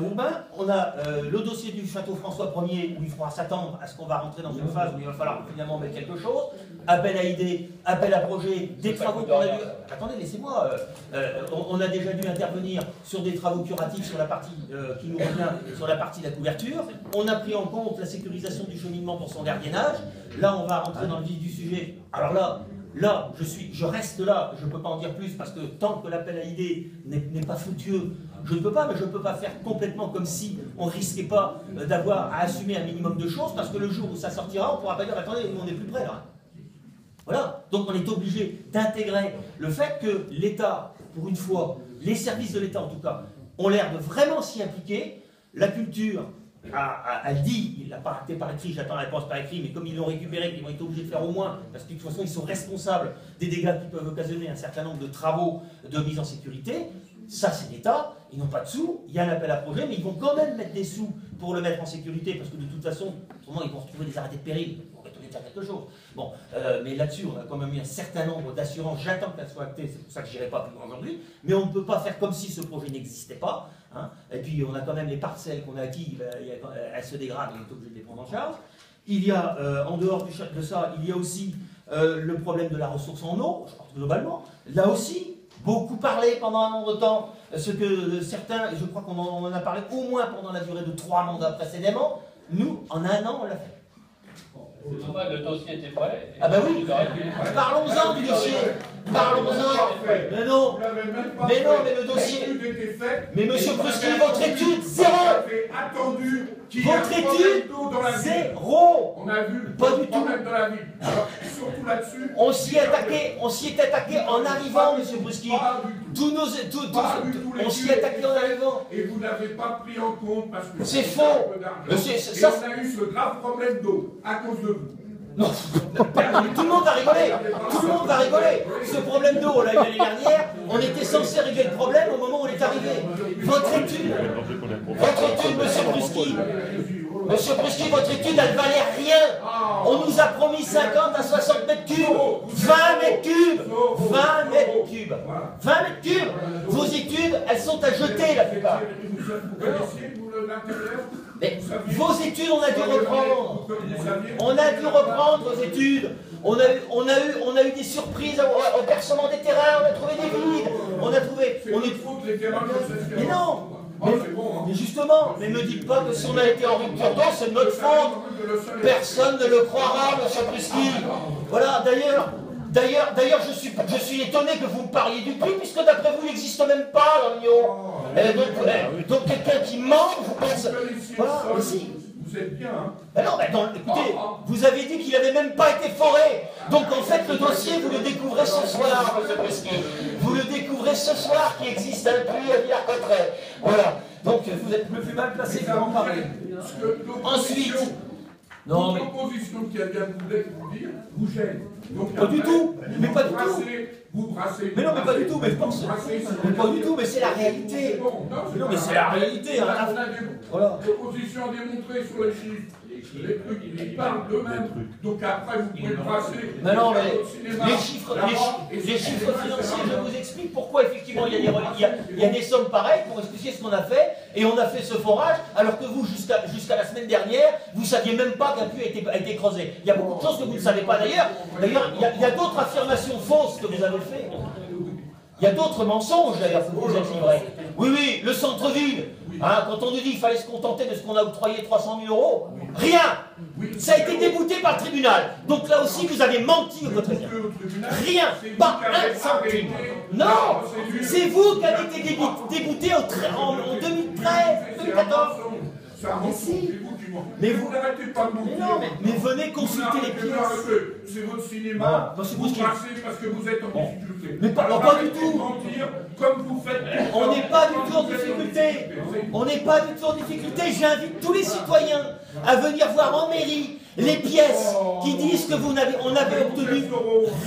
Urbain, on a le dossier du château François Ier où il faudra s'attendre à ce qu'on va rentrer dans une phase où il va falloir finalement mettre quelque chose. Appel à idées, appel à projet, des travaux qu'on a dû... Attendez, laissez-moi. On a déjà dû intervenir sur des travaux curatifs sur la partie qui nous revient, sur la partie de la couverture. On a pris en compte la sécurisation du cheminement pour son gardiennage. Là, on va rentrer dans le vif du sujet. Alors là, je reste là, je ne peux pas en dire plus parce que tant que l'appel à idées n'est pas fructueux, je ne peux pas, mais je ne peux pas faire complètement comme si on ne risquait pas d'avoir à assumer un minimum de choses, parce que le jour où ça sortira, on ne pourra pas dire, attendez, nous on n'est plus prêts là. Voilà, donc on est obligé d'intégrer le fait que l'État, pour une fois, les services de l'État en tout cas, ont l'air de vraiment s'y impliquer. La culture, elle dit, il n'a pas raté par écrit, j'attends la réponse par écrit, mais comme ils l'ont récupéré, ils vont être obligés de faire au moins, parce que de toute façon ils sont responsables des dégâts qui peuvent occasionner un certain nombre de travaux de mise en sécurité. Ça, c'est l'État, ils n'ont pas de sous, il y a un appel à projet, mais ils vont quand même mettre des sous pour le mettre en sécurité, parce que de toute façon, autrement, ils vont retrouver des arrêtés de péril, ils vont retourner faire quelque chose. Bon, mais là-dessus, on a quand même eu un certain nombre d'assurances, j'attends qu'elles soient actées, c'est pour ça que je n'irai pas plus loin aujourd'hui, mais on ne peut pas faire comme si ce projet n'existait pas, hein. Et puis on a quand même les parcelles qu'on a acquises, elles se dégradent, on est obligé de les prendre en charge. Il y a, en dehors de ça, il y a aussi le problème de la ressource en eau, je pense globalement, là aussi, beaucoup parlé pendant un nombre de temps, ce que certains, et je crois qu'on en a parlé au moins pendant la durée de 3 mandats précédemment, nous, en un an, on l'a fait. C'est normal, le dossier était prêt. Ah ben oui, parlons-en du dossier. Parlons-en. Mais non, mais le dossier. Mais monsieur Pruski, votre étude, zéro. Votre étude, zéro. On a vu pas du tout. Dans la ville. Surtout là-dessus. On s'y est attaqué en arrivant, monsieur Pruski. On s'y est attaqué en arrivant. Et vous n'avez pas pris en compte parce que c'est faux. Et on a eu ce grave problème d'eau à cause de vous. Non, tout le monde va rigoler. Tout le monde va rigoler. Ce problème d'eau, on l'a eu l'année dernière. On était censé régler le problème au moment où on est arrivé. Votre étude, monsieur Pruski, votre étude, elle valait rien. On nous a promis 50 à 60 mètres cubes. 20 mètres cubes. 20 mètres cubes. 20 mètres cubes. Vos études, elles sont à jeter la plupart. Mais vos études, on a dû reprendre. On a dû reprendre vos études. On a eu des surprises au percement des terrains. On a trouvé des vides. On a trouvé. Mais non. Mais justement, mais me dites pas que si on a été en rupture d'eau, c'est de notre faute. Personne ne le croira, monsieur Pruski. Voilà, d'ailleurs, je suis étonné que vous me parliez du prix, puisque d'après vous, il n'existe même pas dans l'Union. Donc quelqu'un qui ment, vous pensez... Voilà, aussi. Vous êtes bien, hein. Ben non, écoutez, vous avez dit qu'il n'avait même pas été foré. Donc en fait, le dossier, vous le découvrez ce soir, monsieur Pruski. Vous le découvrez ce soir, qui existe un puits à Villers-Cotterêts. Voilà. Donc vous êtes le plus mal placé pour en parler. Ensuite... Non, mais... L'opposition qui vient de vous dire, vous gêne. Donc, pas du tout, mais pas du tout. Vous brassez. Mais non, mais pas du tout, mais je pense. Mais pas du tout, mais c'est la réalité. Non, mais c'est la réalité. Voilà. L'opposition a démontré sur les chiffres. Les trucs, ils parlent d'eux-mêmes. Donc après, vous pouvez brasser. Mais non, mais les chiffres financiers, je vous explique pourquoi effectivement il y a des sommes pareilles pour expliquer ce qu'on a fait. Et on a fait ce forage, alors que vous, jusqu'à la semaine dernière, vous ne saviez même pas qu'un puits a été creusé. Il y a beaucoup de choses que vous ne savez pas d'ailleurs. D'ailleurs, il y a d'autres affirmations fausses que vous avez faites. Il y a d'autres mensonges d'ailleurs que vous êtes livrés. Oui, le centre-ville. Hein, quand on nous dit qu'il fallait se contenter de ce qu'on a octroyé 300 000 euros, rien. Ça a été débouté par le tribunal. Donc là aussi, vous avez menti au votre bien. Rien, pas un centime. Non, c'est vous qui avez été débouté en 2013, 2014. Mais si. Mais vous n'arrêtez pas de mentir. Mais venez consulter les pièces. C'est votre cinéma. Vous brassez parce que vous êtes en difficulté. Mais pas du tout. Comme vous faites. On n'est pas du tout en difficulté. On n'est pas du tout en difficulté. J'invite tous les citoyens à venir voir en mairie les pièces qui disent que on avait obtenu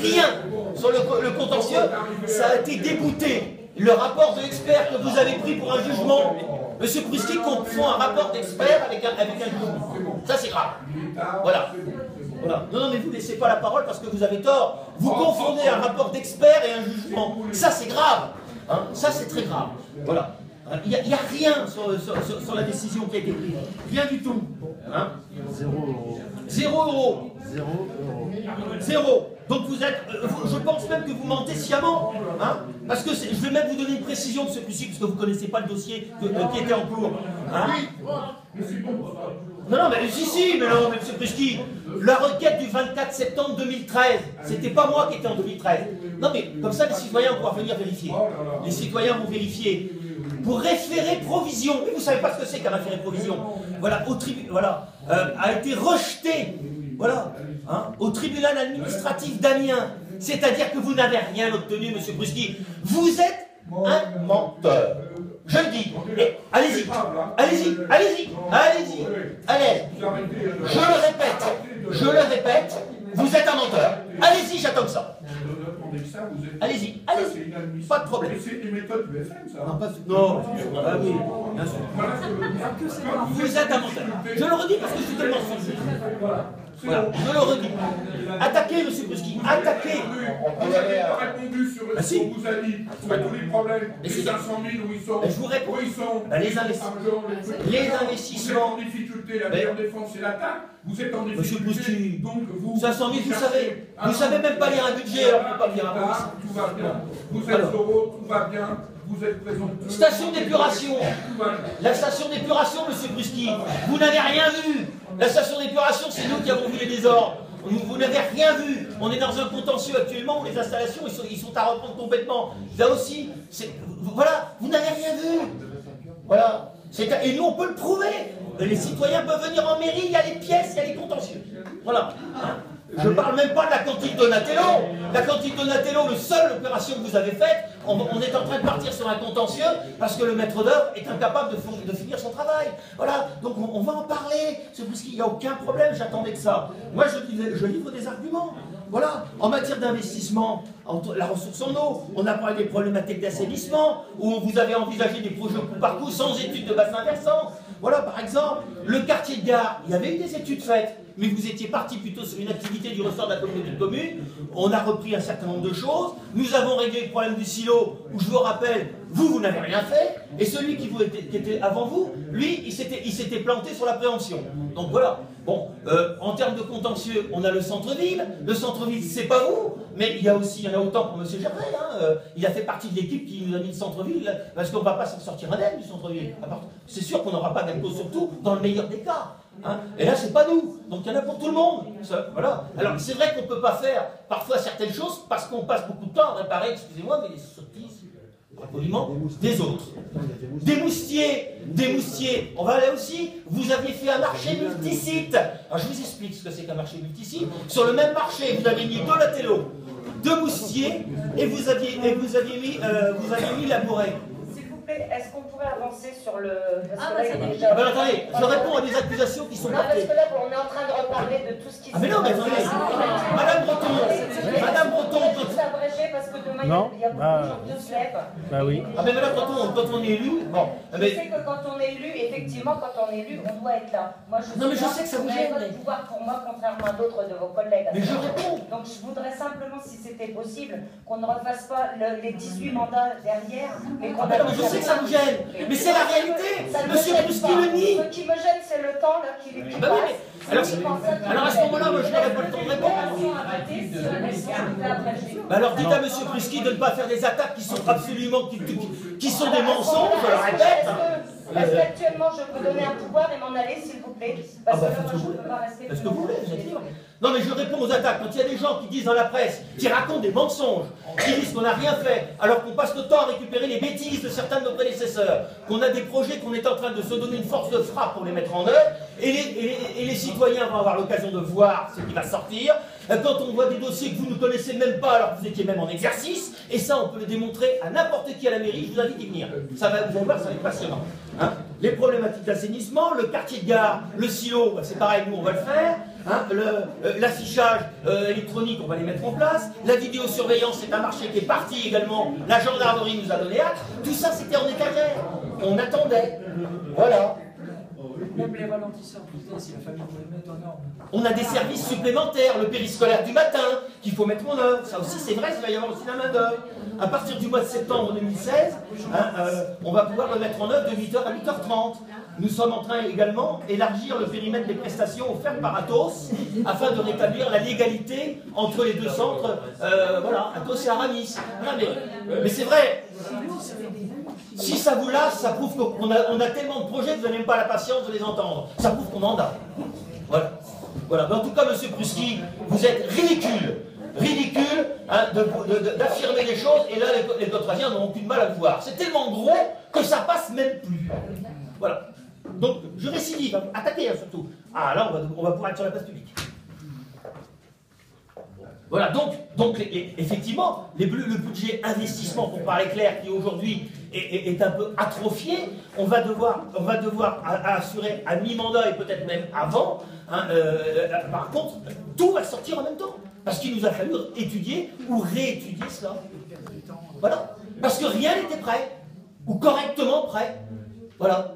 rien sur le contentieux. Ça a été débouté. Le rapport de l'expert que vous avez pris pour un jugement, monsieur Pruski confond un rapport d'expert avec un jugement. Ça, c'est grave. Voilà. Non, mais vous ne laissez pas la parole parce que vous avez tort. Vous confondez un rapport d'expert et un jugement. Ça, c'est grave. Hein, ça, c'est très grave. Voilà. Il n'y a rien sur la décision qui a été prise. Rien du tout. Hein? 0 euros. 0 euros. 0 euros. 0. Donc vous êtes, je pense même que vous mentez sciemment, hein, parce que je vais même vous donner une précision de ce coup-ci, parce que vous ne connaissez pas le dossier qui était en cours. Hein. Non, mais si, mais non, mais M. Prusky, la requête du 24 septembre 2013, c'était pas moi qui étais en 2013. Non, mais comme ça, les citoyens vont pouvoir venir vérifier. Les citoyens vont vérifier. Pour référer provision, mais vous ne savez pas ce que c'est qu'un référé provision. Voilà, a été rejeté. Voilà, hein, au tribunal administratif d'Amiens. C'est-à-dire que vous n'avez rien obtenu, M. Prusky. Vous êtes un menteur. Je le dis. Allez-y, allez-y, allez-y, allez-y, allez. Je le répète, vous êtes un menteur. Allez-y, j'attends que ça. Allez-y, allez-y. Pas de problème. C'est des méthodes du FM, ça. Non, ah oui, bien sûr. Vous êtes un menteur. Je le redis parce que je suis tellement sensible. Voilà, je le redis. Attaquez, M. Prusky, attaquez. Vous n'avez pas répondu sur ce qu'on vous a dit. Sur tous les problèmes. Les 500 000 où ils sont. Je vous réponds. Où ils sont. Les investissements. Vous êtes en difficulté, la meilleure défense c'est l'attaque. Vous êtes en difficulté. Monsieur Prusky, donc vous. 500 000, vous savez même pas lire un budget, alors vous ne pouvez pas lire un budget. Tout va bien. Vous êtes euros, tout va bien. Vous êtes présomptueux. Station d'épuration. La station d'épuration, M. Prusky, vous n'avez rien vu. La station d'épuration, c'est nous qui avons vu les désordres. Vous n'avez rien vu. On est dans un contentieux actuellement où les installations, ils sont à reprendre complètement. Là aussi, voilà, vous n'avez rien vu. Voilà. Et nous, on peut le prouver. Les citoyens peuvent venir en mairie, il y a les pièces, il y a les contentieux. Voilà. Je ne parle même pas de la cantine Donatello. La cantine Donatello, la seule opération que vous avez faite, on est en train de partir sur un contentieux parce que le maître d'œuvre est incapable de finir son travail. Voilà, donc on va en parler. C'est parce qu'il n'y a aucun problème, j'attendais que ça. Moi, je livre des arguments. Voilà, en matière d'investissement, la ressource en eau, on a parlé des problématiques d'assainissement, où vous avez envisagé des projets au coup par coup sans études de bassin versant. Voilà, par exemple, le quartier de gare, il y avait eu des études faites, mais vous étiez parti plutôt sur une activité du ressort de la communauté de communes. On a repris un certain nombre de choses. Nous avons réglé le problème du silo, où je vous rappelle, vous n'avez rien fait, et celui qui était avant vous, lui, il s'était planté sur la préemption. Donc voilà. Bon, en termes de contentieux, on a le centre-ville. Le centre-ville, c'est pas vous, mais il y en a autant pour M. Gervais. Hein. Il a fait partie de l'équipe qui nous a mis le centre-ville, parce qu'on ne va pas s'en sortir indemne du centre-ville. C'est sûr qu'on n'aura pas d'impôt sur tout, dans le meilleur des cas. Hein. Et là, c'est pas nous. Donc il y en a pour tout le monde. Ça, voilà. Alors c'est vrai qu'on ne peut pas faire parfois certaines choses parce qu'on passe beaucoup de temps à réparer, excusez-moi, mais les sottises, poliment, des autres. Des moustiers, on va aller aussi, vous aviez fait un marché multisite. Alors je vous explique ce que c'est qu'un marché multisite. Sur le même marché, vous avez mis Donatello, 2 moustiers, et vous aviez mis Labouré. Est-ce qu'on pourrait avancer sur le... attendez, je réponds à des accusations qui sont portées. Parce que là, on est en train de reparler de tout ce qui se... mais non, mais attendez, Madame Breton, s'abréger parce que demain, il y a beaucoup de gens qui se lèvent. Bah oui. Mais Madame Breton, quand on est élu, bon... Je sais que quand on est élu, effectivement, quand on est élu, on doit être là. Moi, je sais que ça vous gêne. Vous avez votre pouvoir pour moi, contrairement à d'autres de vos collègues. Mais je réponds. Donc, je voudrais simplement, si c'était possible, qu'on ne refasse pas les 18 mandats derrière, mais qu'on... Je sais que ça vous gêne, mais c'est la réalité. Monsieur Prusky le nie. Ce qui me gêne, c'est le temps là qui passe. Alors à ce moment-là, moi je n'aurais pas le temps de répondre. Alors dites à Monsieur Prusky de ne pas faire des attaques qui sont absolument qui sont des mensonges, je le répète. Est-ce qu'actuellement je peux donner un pouvoir et m'en aller, s'il vous plaît? Parce que là, moi, je ne peux pas rester. Est-ce que vous voulez, vous êtes libre. Non mais je réponds aux attaques. Quand il y a des gens qui disent dans la presse, qui racontent des mensonges, qui disent qu'on n'a rien fait, alors qu'on passe le temps à récupérer les bêtises de certains de nos prédécesseurs, qu'on a des projets qu'on est en train de se donner une force de frappe pour les mettre en œuvre, et les citoyens vont avoir l'occasion de voir ce qui va sortir. Quand on voit des dossiers que vous ne connaissez même pas alors que vous étiez même en exercice, et ça on peut le démontrer à n'importe qui à la mairie, je vous invite à y venir. Vous allez voir, ça va être passionnant. Hein, les problématiques d'assainissement, le quartier de gare, le silo, bah c'est pareil, nous on va le faire. Hein, l'affichage électronique, on va les mettre en place. La vidéosurveillance, c'est un marché qui est parti également. La gendarmerie nous a donné acte. Tout ça, c'était en étagère. On attendait. Voilà. Même les ralentisseurs, putain, si la famille voulait mettre en ordre. On a des services supplémentaires, le périscolaire du matin, qu'il faut mettre en œuvre. Ça aussi, c'est vrai, il va y avoir aussi la main-d'œuvre. À partir du mois de septembre 2016, on va pouvoir le mettre en œuvre de 8h à 8h30. Nous sommes en train également d'élargir le périmètre des prestations offertes par Atos afin de rétablir la légalité entre les deux centres, voilà, Atos et Aramis. Voilà, mais c'est vrai. Si ça vous lasse, ça prouve qu'on a tellement de projets que vous n'avez même pas la patience de les entendre. Ça prouve qu'on en a. Voilà. Voilà. Mais en tout cas, monsieur Pruski, vous êtes ridicule. Ridicule d'affirmer des choses, et là, les Gautrasiens n'auront plus de mal à le voir. C'est tellement gros que ça passe même plus. Voilà. Donc, je récidive. Attaquez, hein, surtout. Ah, là, on va pouvoir être sur la place publique. Voilà, donc effectivement, le budget investissement, pour parler clair, qui aujourd'hui est un peu atrophié, on va devoir assurer à mi-mandat et peut-être même avant. Par contre, tout va sortir en même temps. Parce qu'il nous a fallu étudier ou réétudier cela. Voilà. Parce que rien n'était prêt. Ou correctement prêt. Voilà.